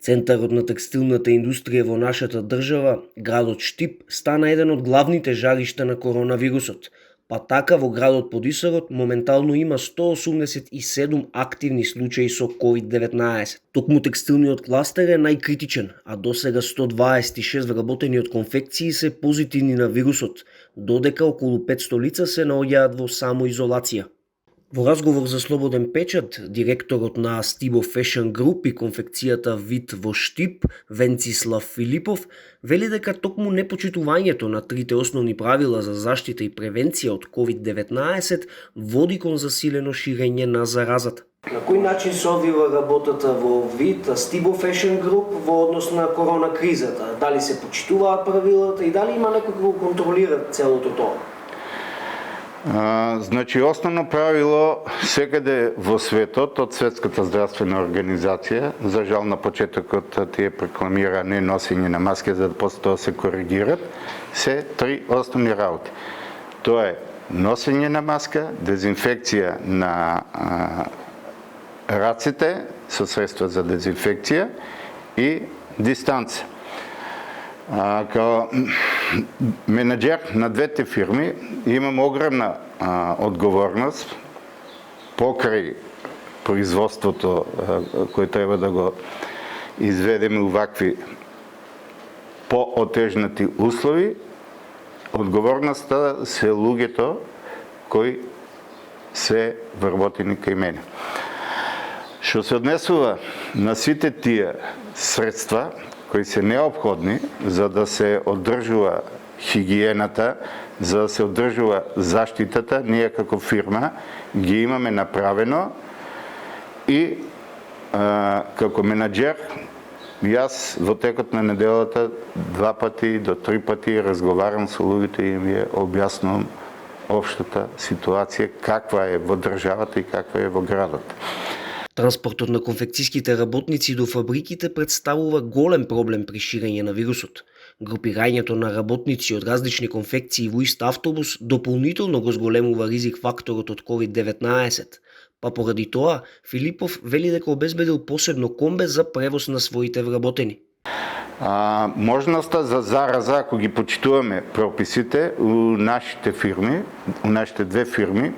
Центарот на текстилната индустрија во нашата држава, градот Штип, стана еден од главните жаришта на коронавирусот. Па така во градот Подисарот моментално има 187 активни случаи со COVID-19. Токму текстилниот кластер е најкритичен, а досега 126 вработени од конфекции се позитивни на вирусот, додека околу 500 лица се наоѓаат во самоизолација. Во разговор за Слободен печат, директорот на Стибо Fashion Group и конфекцијата Вит во Штип, Венцислав Филипов, вели дека токму непочитувањето на трите основни правила за заштита и превенција од COVID-19 води кон засилено ширење на заразата. На кој начин се одвива работата во Вит, Стибо Fashion Group во однос на корона кризата? Дали се почитуваат правилата и дали има некој кој контролира целото тоа? Значи, основно правило секаде во светот од Светската здравствена организација, за жал на почетокот тие прекламира не носење на маски, за да после тоа се коригират, се три основни работи. Тоа е носење на маска, дезинфекција на раците со средства за дезинфекција и дистанца. Као менеджер на двете фирми имам огромна одговорност покрај производството кој треба да го изведеме увакви поотежнати услови. Одговорноста се луѓето кои се вработени кај мене. Што се однесува на сите тие средства кои се неопходни за да се одржува хигиената, за да се одржува заштитата, ние како фирма ги имаме направено и како менеджер јас во текот на неделата 2 пати до 3 пати разговарам со луѓето и им ја објаснувам општата ситуација, каква е во државата и каква е во градот. Транспортот на конфекцијските работници до фабриките представува голем проблем при ширење на вирусот. Групирањето на работници од различни конфекции во ист автобус дополнително го зголемува ризик факторот од COVID-19. Па поради тоа, Филипов вели дека обезбедил посебно комбе за превоз на своите вработени. Можноста за зараза, ако ги почитуваме прописите, у нашите фирми, у нашите две фирми,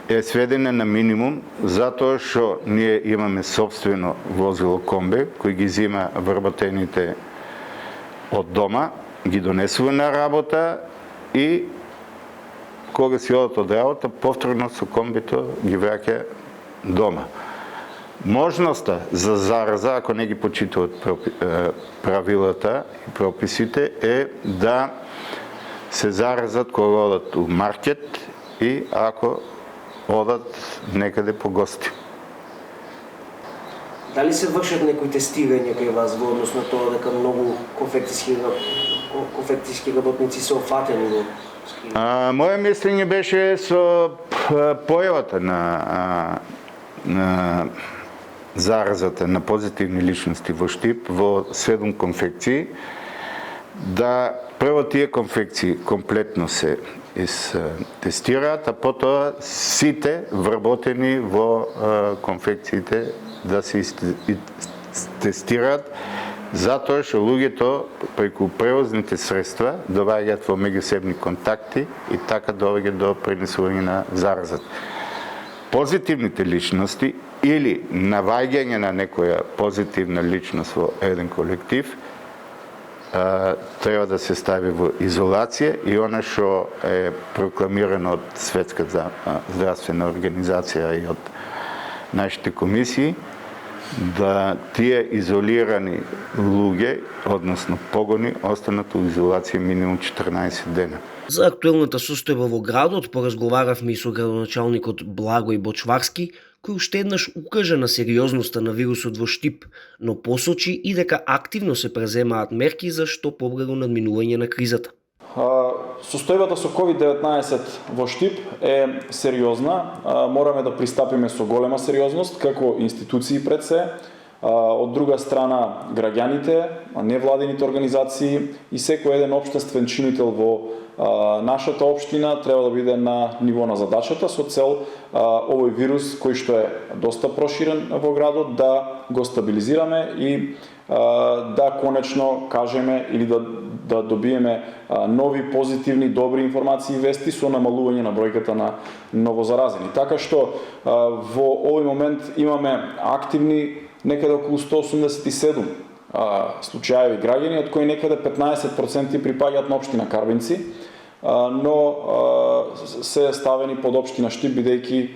е сведена на минимум, затоа што ние имаме собствено возило комбе, кој ги зима вработените од дома, ги донесува на работа и кога си одат од работа, повторно со комбито ги враќа дома. Можноста за зараза, ако не ги почитуваат правилата и прописите, е да се заразат кога одат у маркет и ако одат некаде по гости. Дали се вршат некои тестирања кај вас во однос на тоа дека многу конфекцијски работници се офатени во скрина? Моје мислење беше со појавата на заразата на позитивни личности во Штип во 7 конфекции, да прво тие конфекции комплетно се тестираат, а потоа сите вработени во конфекциите да се тестираат, затоа што луѓето преку превозните средства доаѓаат во меѓусебни контакти и така доаѓаат до пренесување на заразата. Позитивните личности или наваѓање на некоја позитивна личност во еден колектив треба да се стави во изолација и она што е прокламирано од Светската здравствена организација и од нашите комисии, да тие изолирани луѓе, односно погони, останат во изолација минимум 14 дена. За актуелната состојба во градот поразговаравме и со градоначалникот Благој Бочварски, кој уште еднаш укажа на сериозноста на вирусот во Штип, но посочи и дека активно се преземаат мерки за што побрзо надминување на кризата. Состојбата со COVID-19 во Штип е сериозна. Мораме да пристапиме со голема сериозност како институции пред се. Од друга страна, граѓаните, невладините организации и секој еден општествен чинител во нашата општина треба да биде на ниво на задачата со цел овој вирус кој што е доста проширен во градот да го стабилизираме и да конечно кажеме или да добиеме нови позитивни, добри информации и вести со намалување на бројката на новозаразени. Така што во овој момент имаме активни некаде околу 187 случаеви граѓани, од кои некаде 15% припаѓаат на општина Карвинци, но се ставени под општина Штип, бидејќи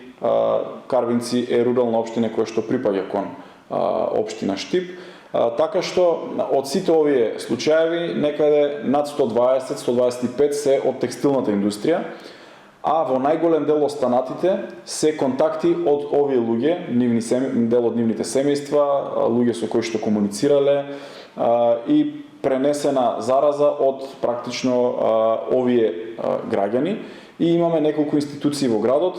Карвинци е рурална општина која што припаѓа кон општина Штип. Така што од сите овие случаеви некаде над 120-125 се од текстилната индустрија, а во најголем дел останатите се контакти од овие луѓе, дел од нивните семејства, луѓе со кои што комуницирале и пренесена зараза од практично овие граѓани. И имаме неколку институции во градот,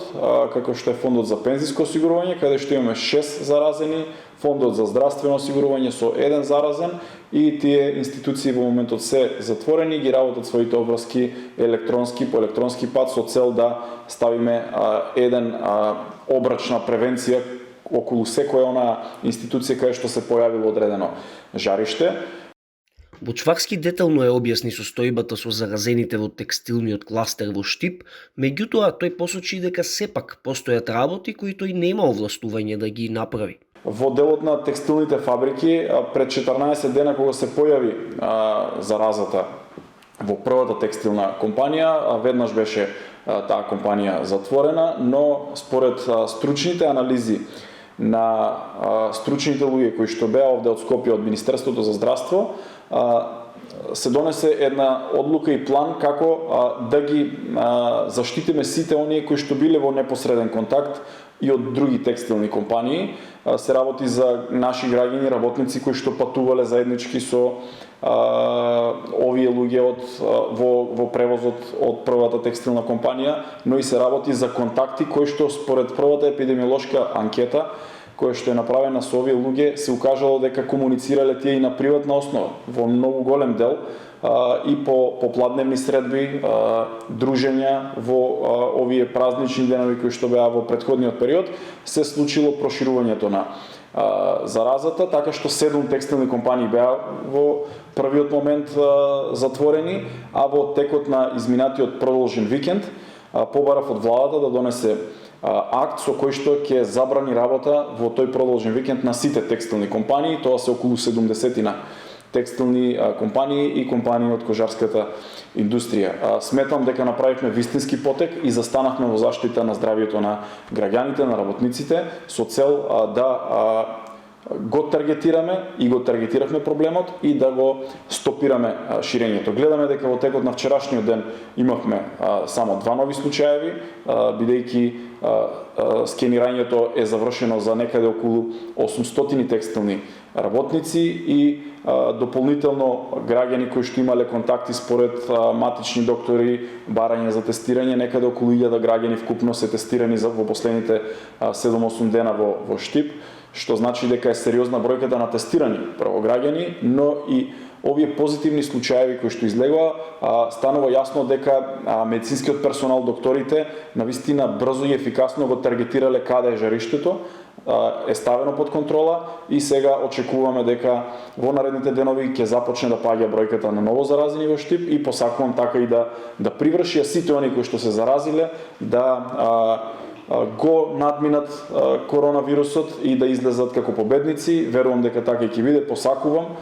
како што е Фондот за пензиско осигурување, каде што имаме 6 заразени, Фондот за здравствено осигурување со 1 заразен, и тие институции во моментот се затворени, ги работат своите обврски по електронски пат со цел да ставиме еден обрачна превенција околу секоја она институција каде што се појавило одредено жариште. Бочварски детално ја објасни состојбата со заразените во текстилниот кластер во Штип, меѓутоа тој посочи дека сепак постојат работи кои тој нема овластување да ги направи. Во делот на текстилните фабрики, пред 14 дена кога се појави заразата во првата текстилна компанија, веднаш беше таа компанија затворена, но според стручните анализи на стручните луѓе кои што беа овде од Скопје од Министерството за здравство, се донесе една одлука и план како да ги заштитиме сите оние кои што биле во непосреден контакт и од други текстилни компании. Се работи за наши граѓани, работници кои што патувале заеднички со овие луѓе во превозот од првата текстилна компанија, но и се работи за контакти кои што според првата епидемиолошка анкета која што е направена со овие луѓе, се укажало дека комуницирале тие и на приватна основа во многу голем дел и по попладневни средби, дружења во овие празнични денови кои што беа во претходниот период, се случило проширувањето на заразата, така што 7 текстилни компании беа во првиот момент затворени, а во текот на изминатиот продолжен викенд побарав од владата да донесе акт со кој што ќе забрани работа во тој продолжен викенд на сите текстилни компании, тоа се околу 70 текстилни компании и компании од кожарската индустрија. Сметам дека направивме вистински потек и застанавме во заштита на здравието на граѓаните, на работниците, со цел да го таргетираме и го таргетиравме проблемот и да го стопираме ширењето. Гледаме дека во текот на вчерашниот ден имавме само 2 нови случаеви, бидејќи скенирањето е завршено за некаде околу 800 текстилни работници и дополнително граѓани кои што имале контакти според матични доктори, барање за тестирање, некаде околу 1000 граѓани вкупно се тестирани во последните 7-8 дена во Штип, што значи дека е сериозна бројката на тестирани прво граѓани, но и овие позитивни случаеви кои што излегува, станува јасно дека медицинскиот персонал, докторите, навистина брзо и ефикасно го таргетирале каде е жариштето, е ставено под контрола и сега очекуваме дека во наредните денови ќе започне да паѓа бројката на ново заразени во Штип и посакувам така и да приврши сите оние кои што се заразиле да го надминат коронавирусот и да излезат како победници. Верувам дека така и ќе биде, посакувам.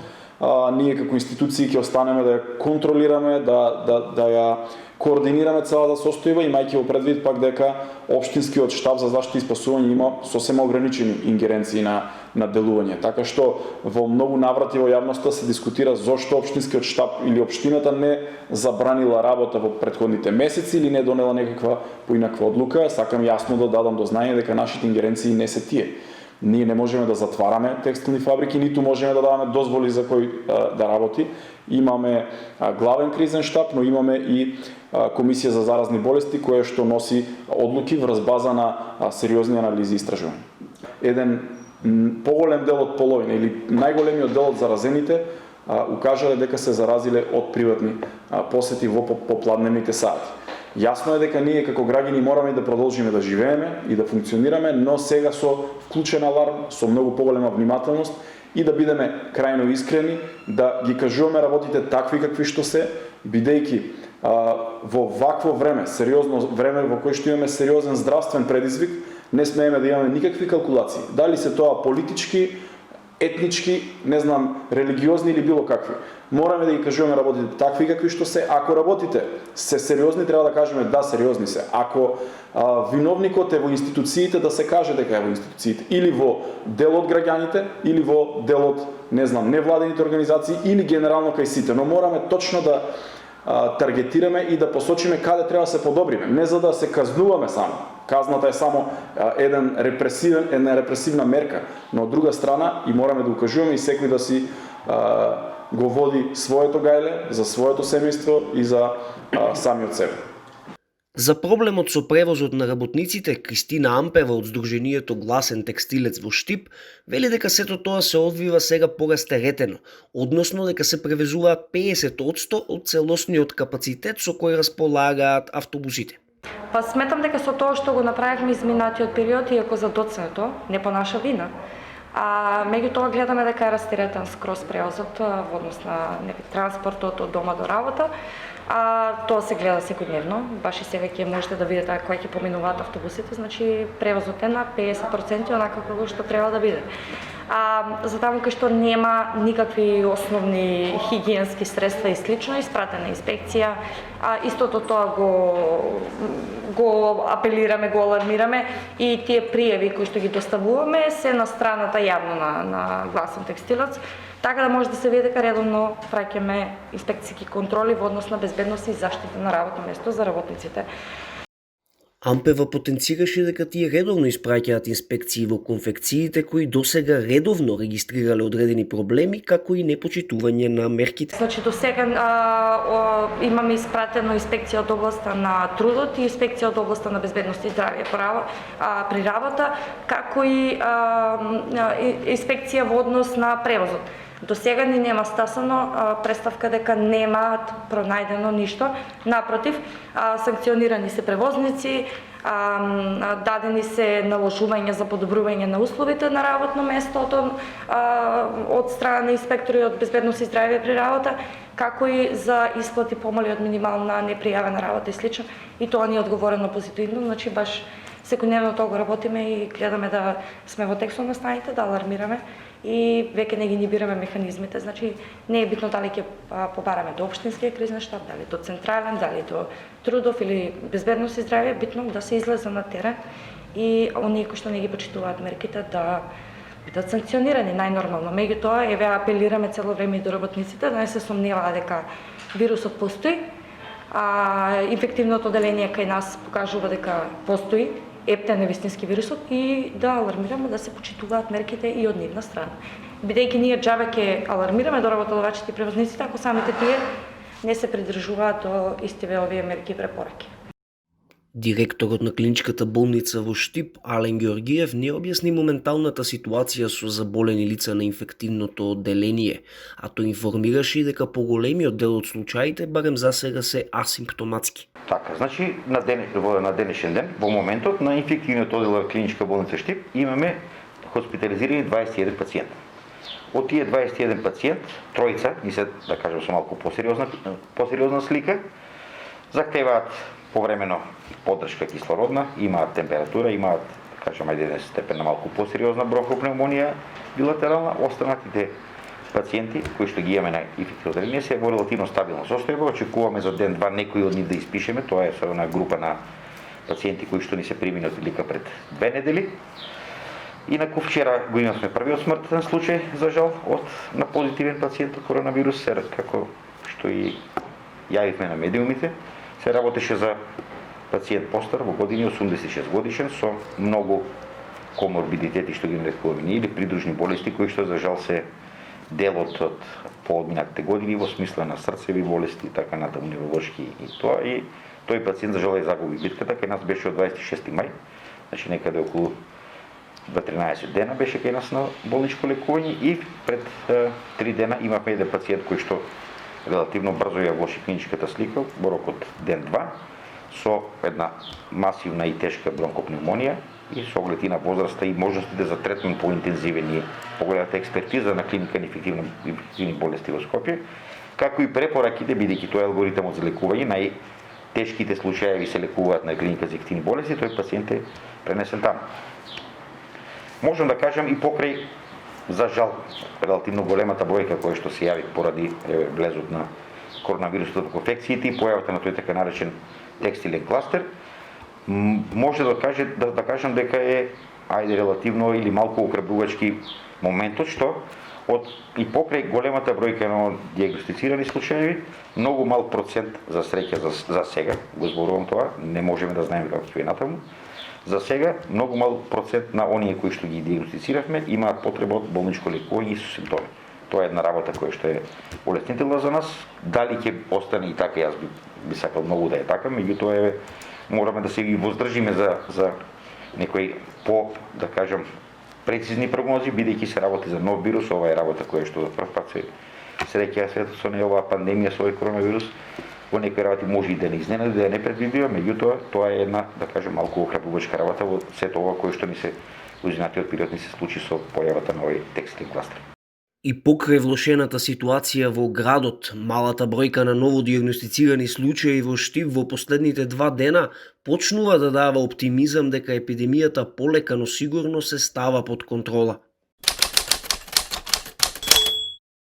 Ние како институции ќе останеме да ја контролираме, да ја координираме целата состојба, имајќи во предвид пак дека општинскиот штаб за заштита и спасување има сосема ограничени ингеренции на делување. Така што во многу наврати во јавноста се дискутира зошто општинскиот штаб или општината не забранила работа во претходните месеци или не донела некаква поинаква одлука. Сакам јасно да дадам до знање дека нашите ингеренции не се тие. Ние не можеме да затвараме текстилни фабрики, ниту можеме да даваме дозволи за кој да работи. Имаме главен кризен штаб, но имаме и Комисија за заразни болести која што носи одлуки врз база на сериозни анализи и истражувања. Еден поголем дел од половина или најголемиот дел од заразените укажале дека се заразиле од приватни посети во попладневните сати. Јасно е дека ние како граѓани мораме да продолжиме да живееме и да функционираме, но сега со вклучен аларм, со многу поголема внимателност и да бидеме крајно искрени, да ги кажуваме работите такви какви што се, бидејќи во вакво време, сериозно време во кое што имаме сериозен здравствен предизвик, не смееме да имаме никакви калкулации. Дали се тоа политички, етнички, не знам, религиозни или било какви. Мораме да ги кажуваме работите такви какви што се. Ако работите се сериозни, треба да кажеме да, сериозни се. Ако виновникот е во институциите, да се каже дека е во институциите, или во дел од граѓаните, или во дел од, не знам, невладените организации, или генерално кај сите. Но мораме точно да таргетираме и да посочиме каде треба да се подобриме, не за да се казнуваме само. Казната е само една репресивна мерка, но од друга страна и мораме да укажуваме и секој да си го води своето гајле, за своето семејство и за самиот себе. За проблемот со превозот на работниците, Кристина Ампева од Сдруженијето Гласен текстилец во Штип вели дека сето тоа се одвива сега порастеретено, односно дека се превезуваат 50% од целосниот капацитет со кој располагаат автобусите. Па сметам дека со тоа што го направивме изминатиот период, иако задоцнето, не по наша вина, меѓутоа гледаме дека е растеретен скроз превозот во однос на транспортот од дома до работа. Тоа се гледа секојдневно, баш и сега ќе можете да видите кои ќе поминуваат автобусите, значи превозот е на 50% онака како што треба да биде. За таму кај што нема никакви основни хигиенски средства и слично, испратена инспекција, истото тоа го апелираме, го алармираме и тие пријави кои што ги доставуваме се на страната јавно на Гласен текстилец, така да може да се види дека редовно праќаме инспекцијски контроли во однос на безбедност и заштита на работно место за работниците. Ампева потенцираше дека тие редовно испраќаат инспекции во конфекциите кои досега редовно регистрирале одредени проблеми, како и непочитување на мерките. Значи до сега имаме испратено инспекција од областа на трудот и инспекција од областа на безбедност и здравје при работа, како и инспекција во однос на превозот. До сега ни нема стасано представка дека немаат пронајдено ништо. Напротив, санкционирани се превозници, дадени се наложувања за подобрување на условите на работно место од страна на инспектори од безбедност и здравје при работа, како и за исплати помали од минимална непријавена работа и слично. И тоа ни е одговорено позитивно, значи баш секојдневно тоа го работиме и гледаме да сме во текстот на станите, да алармираме и веќе не ги нибираме механизмите. Значи не е битно дали ќе побараме до општинскиот кризен штаб, дали до централен, дали до трудов или безбедност и здравје, битно да се излезе на терен и оние кои што не ги почитуваат мерките да бидат санкционирани најнормално. Меѓутоа, еве апелираме цело време и до работниците да не се сомневаат дека вирусот постои. Инфективното оделение кај нас покажува дека постои ептен е вистински вирусот и да алармираме да се почитуваат мерките и од нивна страна. Бидејќи ние џабе ќе алармираме до работодавачите и превозниците ако самите тие не се придржуваат до истиве овие мерки и препораки. Директорот на клиничката болница во Штип, Ален Георгиев, не објасни моменталната ситуација со заболени лица на инфективното одделение, а тој информираше и дека поголемиот дел од случаите барем засега се асимптоматски. Така, значи на денешен ден, во моментот на инфективниот оддел на клиничка болница Штип имаме хоспитализирани 21 пациенти. Од тие 21 пациент, тројца, и се да кажем со малку посериозна слика, захтеваат повремено поддршка кислородна, имаат температура, имаат, кажем, еден степен на малку посериозна бронхопневмонија билатерална. Останатите пациенти кои што ги имаме на инфективно одделение се во релативно стабилно состојба. Очекуваме за ден-два некои од нив да испишеме, тоа е со една група на пациенти кои што ни се примени од лика пред 2 недели. Инаку вчера го имавме првиот смртен случај, за жал, на позитивен пациент од коронавирус, како што и јавивме на медиумите. Се работеше за пациент постар во години, 86 годишен, со многу коморбидитети што ги нарекуваме ние, или придружни болести кои што за жал се делот од поодминатите години во смисла на срцеви болести, така натаму невролошки и тоа. И тој пациент за жал е загуби битката, кај нас беше од 26 мај, значи некаде околу 13 дена беше кај нас на болничко лекување и пред 3 дена имавме еден пациент кој што релативно брзо ја влоши клиничката слика во рок од ден-два со една масивна и тешка бронхопневмонија и со оглед и на возраста и можностите за третман поинтензивен и поголемата експертиза на клиника на инфективни болести во Скопје, како и препораките, бидејќи тоа е алгоритмот за лекување, најтешките случаи се лекуваат на клиника за инфективни болести, тој пациент е пренесен таму. Можам да кажам и покрај, за жал, релативно големата бројка која што се јави поради влезот на коронавирусот во инфекциите и појавата на тој така наречен текстилен кластер, може да кажам дека е релативно или малку окребрувачки моментот што и покрај големата бројка на диагностицирани случаи, многу мал процент за среќа за сега, го зборувам тоа, не можеме да знаеме како ќе е натаму. За сега многу мал процент на оние кои што ги диагностициравме имаат потреба од болничко лекување и со симптоми. Тоа е една работа која што е улеснителна за нас. Дали ќе остане и така, јас би сакал многу да е така, меѓутоа мораме да се ги воздржиме за некои да кажам, прецизни прогнози, бидејќи се работи за нов вирус, ова е работа која што за прв пат се среќа светот со оваа пандемија со овој коронавирус. Во некои работи може и да не изненади, да е непредвидива, меѓутоа тоа е една, да кажем, малку окрепувачка работа во сето ова кој што ни се изинатиот период ни се случи со појавата на овој текстилен кластер. И покрај влошената ситуација во градот, малата бројка на новодиагностицирани случаи во Штип во последните 2 дена почнува да дава оптимизам дека епидемијата полека но сигурно се става под контрола.